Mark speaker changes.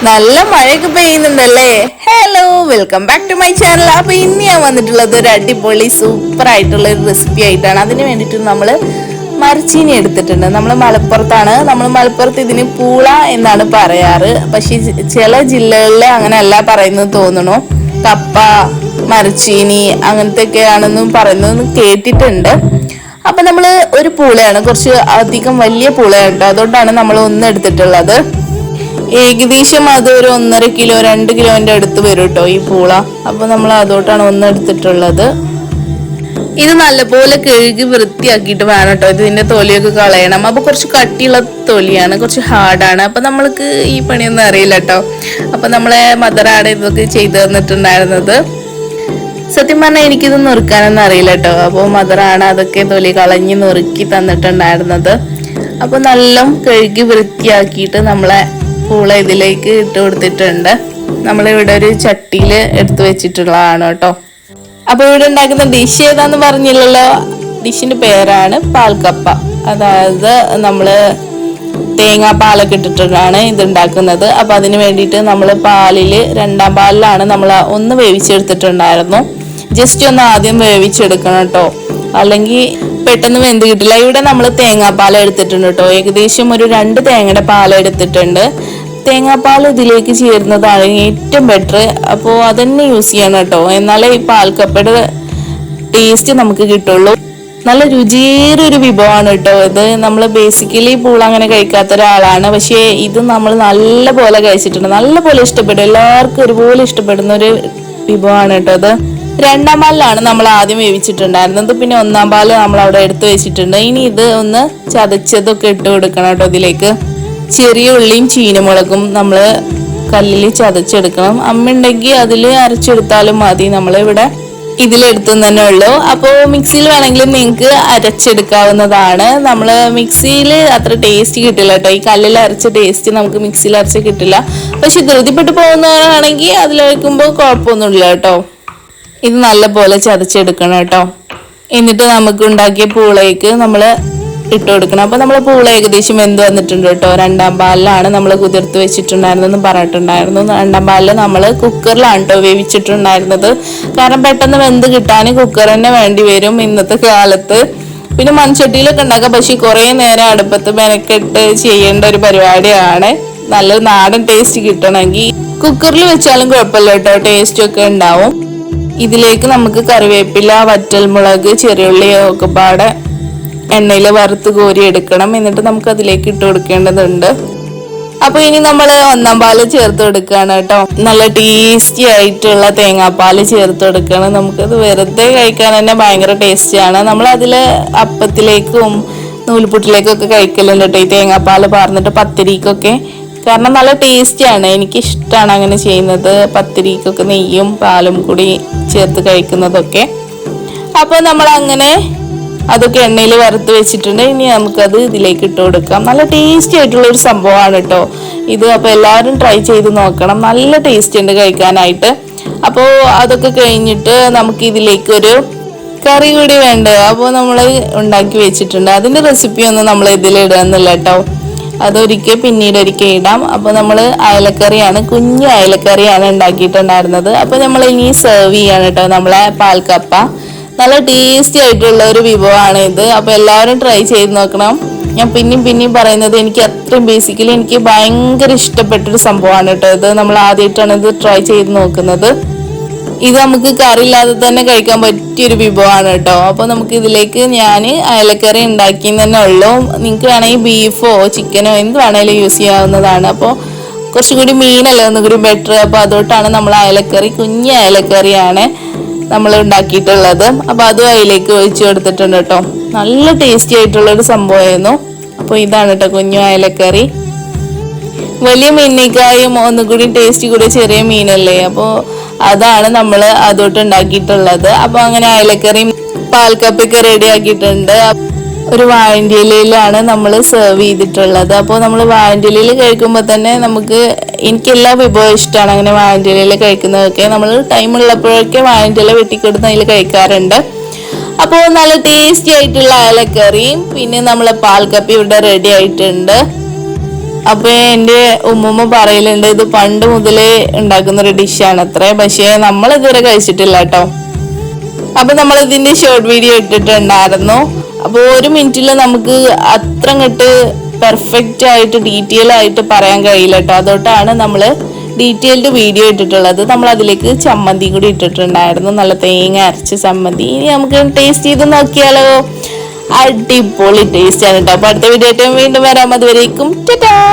Speaker 1: നല്ല മഴയൊക്കെ പെയ്യുന്നുണ്ടല്ലേ. Hello, welcome back to my channel. അപ്പൊ ഇന്ന് ഞാൻ വന്നിട്ടുള്ളത് ഒരു അടിപൊളി സൂപ്പർ ആയിട്ടുള്ള ഒരു റെസിപ്പി ആയിട്ടാണ്. അതിന് വേണ്ടിയിട്ട് നമ്മൾ മരച്ചീനി എടുത്തിട്ടുണ്ട്. നമ്മൾ മലപ്പുറത്താണ്. നമ്മൾ മലപ്പുറത്ത് ഇതിന് പൂള എന്നാണ് പറയാറ്. പക്ഷെ ചില ജില്ലകളിൽ അങ്ങനെയല്ല പറയുന്നത് തോന്നണു. കപ്പ, മരച്ചീനി അങ്ങനത്തെ ഒക്കെയാണെന്നും പറയുന്നത് കേട്ടിട്ടുണ്ട്. അപ്പൊ നമ്മള് ഒരു പൂളയാണ്, കുറച്ച് അധികം വലിയ പൂളയാണ്. അതുകൊണ്ടാണ് നമ്മൾ ഒന്ന് എടുത്തിട്ടുള്ളത്. ഏകദേശം അത് ഒരു 1.5 കിലോ 2 കിലോന്റെ അടുത്ത് വരും കേട്ടോ ഈ പൂള. അപ്പൊ നമ്മൾ അതോട്ടാണ് ഒന്ന് എടുത്തിട്ടുള്ളത്. ഇത് നല്ലപോലെ കഴുകി വൃത്തിയാക്കിയിട്ട് വേണം കേട്ടോ ഇതിന്റെ തൊലിയൊക്കെ കളയണം. അപ്പൊ കുറച്ച് കട്ടിയുള്ള തൊലിയാണ്, കുറച്ച് ഹാർഡാണ്. അപ്പൊ നമ്മൾക്ക് ഈ പണിയൊന്നും അറിയില്ല കേട്ടോ. അപ്പൊ നമ്മളെ മദറാണ് ഇതൊക്കെ ചെയ്തു തന്നിട്ടുണ്ടായിരുന്നത്. സത്യം പറഞ്ഞാൽ എനിക്കിത് നുറുക്കാനൊന്നും അറിയില്ല കേട്ടോ. അപ്പോൾ മദറാണ് അതൊക്കെ തൊലി കളഞ്ഞ് നുറുക്കി തന്നിട്ടുണ്ടായിരുന്നത്. അപ്പൊ നല്ല കഴുകി വൃത്തിയാക്കിയിട്ട് നമ്മളെ പൂള ഇതിലേക്ക് ഇട്ട് കൊടുത്തിട്ടുണ്ട്. നമ്മളിവിടെ ഒരു ചട്ടിയിൽ എടുത്തു വെച്ചിട്ടുള്ളതാണ് കേട്ടോ. അപ്പൊ ഇവിടെ ഉണ്ടാക്കുന്ന ഡിഷ് ഏതാന്ന് പറഞ്ഞില്ലല്ലോ. ഡിഷിന്റെ പേരാണ് പാൽക്കപ്പ. അതായത് നമ്മള് തേങ്ങാപ്പാലൊക്കെ ഇട്ടിട്ടാണ് ഇത് ഉണ്ടാക്കുന്നത്. അപ്പൊ അതിന് വേണ്ടിയിട്ട് നമ്മൾ പാലില് 2ാം പാലിലാണ് നമ്മൾ ഒന്ന് വേവിച്ചെടുത്തിട്ടുണ്ടായിരുന്നു. ജസ്റ്റ് ഒന്ന് ആദ്യം വേവിച്ചെടുക്കണം കേട്ടോ, അല്ലെങ്കിൽ പെട്ടെന്ന് വെന്ത് കിട്ടില്ല. ഇവിടെ നമ്മൾ തേങ്ങാപ്പാൽ എടുത്തിട്ടുണ്ട് കേട്ടോ. ഏകദേശം ഒരു 2 തേങ്ങയുടെ പാൽ എടുത്തിട്ടുണ്ട്. തേങ്ങാപ്പാൽ ഇതിലേക്ക് ചേരുന്നതാണ് ഏറ്റവും ബെറ്റർ. അപ്പോൾ അതന്നെ യൂസ് ചെയ്യണം കേട്ടോ, എന്നാലേ ഈ പാൽക്കപ്പയുടെ ടേസ്റ്റ് നമുക്ക് കിട്ടുള്ളൂ. നല്ല രുചിയേറിയൊരു വിഭവമാണ് കേട്ടോ ഇത്. നമ്മൾ ബേസിക്കലി പൂള അങ്ങനെ കഴിക്കാത്ത ഒരാളാണ്, പക്ഷേ ഇത് നമ്മൾ നല്ല പോലെ കഴിച്ചിട്ടുണ്ട്. നല്ല പോലെ ഇഷ്ടപ്പെടും, എല്ലാവർക്കും ഒരുപോലെ ഇഷ്ടപ്പെടുന്ന ഒരു വിഭവമാണ് കേട്ടോ ഇത്. 2ാം പാലിലാണ് നമ്മൾ ആദ്യം വേവിച്ചിട്ടുണ്ടായിരുന്നത്. പിന്നെ 1ാം പാല് നമ്മൾ അവിടെ എടുത്തു വെച്ചിട്ടുണ്ട്. ഇനി ഇത് ഒന്ന് ചതച്ചതൊക്കെ ഇട്ട് കൊടുക്കണം കേട്ടോ ഇതിലേക്ക്. ചെറിയ ഉള്ളിയും ചീനമുളകും നമ്മൾ കല്ലിൽ ചതച്ചെടുക്കണം. അമ്മ ഉണ്ടെങ്കിൽ അതിൽ അരച്ചെടുത്താലും മതി. നമ്മളിവിടെ ഇതിലെടുത്തു തന്നെ ഉള്ളൂ. അപ്പോൾ മിക്സിയിൽ വേണമെങ്കിൽ നിങ്ങൾക്ക് അരച്ചെടുക്കാവുന്നതാണ്. നമ്മൾ മിക്സിയിൽ അത്ര ടേസ്റ്റ് കിട്ടില്ല കേട്ടോ. ഈ കല്ലിൽ അരച്ച ടേസ്റ്റ് നമുക്ക് മിക്സിയിൽ അരച്ച് കിട്ടില്ല. പക്ഷെ ധൃതിപ്പെട്ട് പോകുന്നവരാണെങ്കിൽ അതിലേക്കുമ്പോൾ കുഴപ്പമൊന്നുമില്ല കേട്ടോ. ഇത് നല്ല പോലെ ചതച്ചെടുക്കണം കേട്ടോ. എന്നിട്ട് നമുക്ക് ഉണ്ടാക്കിയ പൂളയ്ക്ക് നമ്മൾ ഇട്ട് കൊടുക്കണം. അപ്പൊ നമ്മൾ പൂള ഏകദേശം വെന്ത് വന്നിട്ടുണ്ട് കേട്ടോ. 2ാം പാലിലാണ് നമ്മൾ കുതിർത്ത് വെച്ചിട്ടുണ്ടായിരുന്നെന്ന് പറഞ്ഞിട്ടുണ്ടായിരുന്നു. 2ാം പാലിൽ നമ്മൾ കുക്കറിലാണ് കേട്ടോ വേവിച്ചിട്ടുണ്ടായിരുന്നത്. കാരണം പെട്ടെന്ന് വെന്ത് കിട്ടാൻ കുക്കർ തന്നെ വേണ്ടി വരും ഇന്നത്തെ കാലത്ത്. പിന്നെ മൺചട്ടിയിലൊക്കെ ഉണ്ടാക്കാം, പക്ഷെ കുറേ നേരം അടുപ്പത്ത് മെനക്കെട്ട് ചെയ്യേണ്ട ഒരു പരിപാടിയാണ്. നല്ല നാടൻ ടേസ്റ്റ് കിട്ടണമെങ്കിൽ കുക്കറിൽ വെച്ചാലും കുഴപ്പമില്ല കേട്ടോ, ടേസ്റ്റ് ഒക്കെ ഉണ്ടാവും. ഇതിലേക്ക് നമുക്ക് കറിവേപ്പില, വറ്റൽമുളക്, ചെറിയുള്ളി ഒക്കെ പാടെ എണ്ണയിൽ വറുത്ത് കോരി എടുക്കണം. എന്നിട്ട് നമുക്ക് അതിലേക്ക് ഇട്ട് കൊടുക്കേണ്ടതുണ്ട്. അപ്പൊ ഇനി നമ്മൾ 1ാം പാല് ചേർത്ത് കൊടുക്കുകയാണ് കേട്ടോ. നല്ല ടേസ്റ്റി ആയിട്ടുള്ള തേങ്ങാപ്പാല് ചേർത്ത് കൊടുക്കണം. നമുക്കത് വെറുതെ കഴിക്കാൻ തന്നെ ഭയങ്കര ടേസ്റ്റിയാണ്. നമ്മൾ അതില് അപ്പത്തിലേക്കും നൂൽപുട്ടിലേക്കും ഒക്കെ കഴിക്കലുണ്ട് കേട്ടോ ഈ തേങ്ങാപ്പാല് പാർന്നിട്ട്, പത്തിരിക്കൊക്കെ. കാരണം നല്ല ടേസ്റ്റിയാണ്, എനിക്കിഷ്ടമാണ് അങ്ങനെ ചെയ്യുന്നത്. പത്തിരിക്കൊക്കെ നെയ്യും പാലും കൂടി ചേർത്ത് കഴിക്കുന്നതൊക്കെ. അപ്പോൾ നമ്മൾ അങ്ങനെ അതൊക്കെ എണ്ണയിൽ വറുത്ത് വെച്ചിട്ടുണ്ട്. ഇനി നമുക്കത് ഇതിലേക്ക് ഇട്ട് കൊടുക്കാം. നല്ല ടേസ്റ്റി ആയിട്ടുള്ള ഒരു സംഭവമാണ് കേട്ടോ ഇത്. അപ്പോൾ എല്ലാവരും ട്രൈ ചെയ്ത് നോക്കണം, നല്ല ടേസ്റ്റ് ഉണ്ട് കഴിക്കാനായിട്ട്. അപ്പോൾ അതൊക്കെ കഴിഞ്ഞിട്ട് നമുക്ക് ഇതിലേക്ക് ഒരു കറി കൂടി വേണ്ടേ. അപ്പോൾ നമ്മൾ ഉണ്ടാക്കി വെച്ചിട്ടുണ്ട്. അതിൻ്റെ റെസിപ്പിയൊന്നും നമ്മൾ ഇതിലിടുന്നില്ല കേട്ടോ, പിന്നീട് ഒരിക്കൽ ഇടാം. അപ്പോൾ നമ്മൾ അയലക്കറിയാണ്, കുഞ്ഞു അയലക്കറിയാണ് ഉണ്ടാക്കിയിട്ടുണ്ടായിരുന്നത്. അപ്പോൾ നമ്മൾ ഇനി സെർവ് ചെയ്യാണ് കേട്ടോ നമ്മളെ പാൽക്കപ്പ. നല്ല ടേസ്റ്റി ആയിട്ടുള്ള ഒരു വിഭവമാണ് ഇത്. അപ്പോൾ എല്ലാവരും ട്രൈ ചെയ്ത് നോക്കണം. ഞാൻ പിന്നെയും പറയുന്നത്, എനിക്ക് അത്രയും ബേസിക്കലി എനിക്ക് ഭയങ്കര ഇഷ്ടപ്പെട്ടൊരു സംഭവമാണ് കേട്ടോ ഇത്. നമ്മൾ ആദ്യമായിട്ടാണ് ഇത് ട്രൈ ചെയ്ത് നോക്കുന്നത്. ഇത് നമുക്ക് കറിയില്ലാതെ തന്നെ കഴിക്കാൻ പറ്റിയൊരു വിഭവമാണ് കേട്ടോ. അപ്പോൾ നമുക്ക് ഇതിലേക്ക് ഞാൻ അയലക്കറി ഉണ്ടാക്കിയെന്ന് തന്നെ ഉള്ളൂ. നിങ്ങൾക്ക് വേണമെങ്കിൽ ബീഫോ ചിക്കനോ എന്ത് വേണമെങ്കിലും യൂസ് ചെയ്യാവുന്നതാണ്. അപ്പോൾ കുറച്ചുകൂടി മീനല്ലേ ഒന്നുകൂടി ബെറ്റർ. അപ്പോൾ അതുകൊണ്ടാണ് നമ്മൾ അയലക്കറി, കുഞ്ഞ് അയലക്കറിയാണ് നമ്മൾ ഉണ്ടാക്കിയിട്ടുള്ളത്. അപ്പോൾ അതും അതിലേക്ക് ഒഴിച്ചു കൊടുത്തിട്ടുണ്ട് കേട്ടോ. നല്ല ടേസ്റ്റി ആയിട്ടുള്ളൊരു സംഭവമായിരുന്നു. അപ്പോൾ ഇതാണ് കേട്ടോ കുഞ്ഞു അയലക്കറി. വലിയ മീനിനേക്കായും ഒന്നുകൂടി ടേസ്റ്റ് കൂടി ചെറിയ മീനല്ലേ, അപ്പോൾ അതാണ് നമ്മൾ അതോട്ട് ഉണ്ടാക്കിയിട്ടുള്ളത്. അപ്പോൾ അങ്ങനെ അയലക്കറിയും പാൽക്കപ്പൊക്കെ റെഡി ആക്കിയിട്ടുണ്ട്. ഒരു വാഴൻ്റെ ഇലയിലാണ് നമ്മൾ സെർവ് ചെയ്തിട്ടുള്ളത്. അപ്പോൾ നമ്മൾ വാഴൻ്റെ ഇലയിൽ കഴിക്കുമ്പോൾ തന്നെ എനിക്ക് എല്ലാ വിഭവവും ഇഷ്ടമാണ്. അങ്ങനെ വാഴൻ്റെ ഇലയിൽ കഴിക്കുന്നതൊക്കെ നമ്മൾ ടൈം ഉള്ളപ്പോഴൊക്കെ വാഴൻ്റെ ഇല വെട്ടിക്കൊടുത്ത് അതിൽ കഴിക്കാറുണ്ട്. അപ്പോൾ നല്ല ടേസ്റ്റി ആയിട്ടുള്ള അയലക്കറിയും പിന്നെ നമ്മളെ പാൽക്കപ്പി ഇവിടെ റെഡി ആയിട്ടുണ്ട്. അപ്പൊ എന്റെ ഉമ്മുമ്മ പറയലുണ്ട് ഇത് പണ്ട് മുതലേ ഉണ്ടാക്കുന്ന ഒരു ഡിഷാണ് അത്രേ, പക്ഷേ നമ്മൾ ഇതുവരെ കഴിച്ചിട്ടില്ല കേട്ടോ. അപ്പൊ നമ്മൾ ഇതിന്റെ ഷോർട്ട് വീഡിയോ ഇട്ടിട്ടുണ്ടായിരുന്നു. അപ്പോൾ 1 മിനിറ്റിൽ നമുക്ക് അത്ര അങ്ങോട്ട് പെർഫെക്റ്റ് ആയിട്ട് ഡീറ്റെയിൽ ആയിട്ട് പറയാൻ കഴിയില്ല കേട്ടോ. അതുകൊണ്ടാണ് നമ്മൾ ഡീറ്റെയിൽഡ് വീഡിയോ ഇട്ടിട്ടുള്ളത്. നമ്മൾ അതിലേക്ക് ചമ്മന്തി കൂടി ഇട്ടിട്ടുണ്ടായിരുന്നു, നല്ല തേങ്ങ അരച്ച ചമ്മന്തി. ഇനി നമുക്ക് ടേസ്റ്റ് ചെയ്ത് നോക്കിയാലോ. അടിപൊളി ടേസ്റ്റ് ആണ് കേട്ടോ. അപ്പൊ അടുത്ത വീഡിയോ ആയിട്ട് വീണ്ടും വരാം. അതുവരേക്കും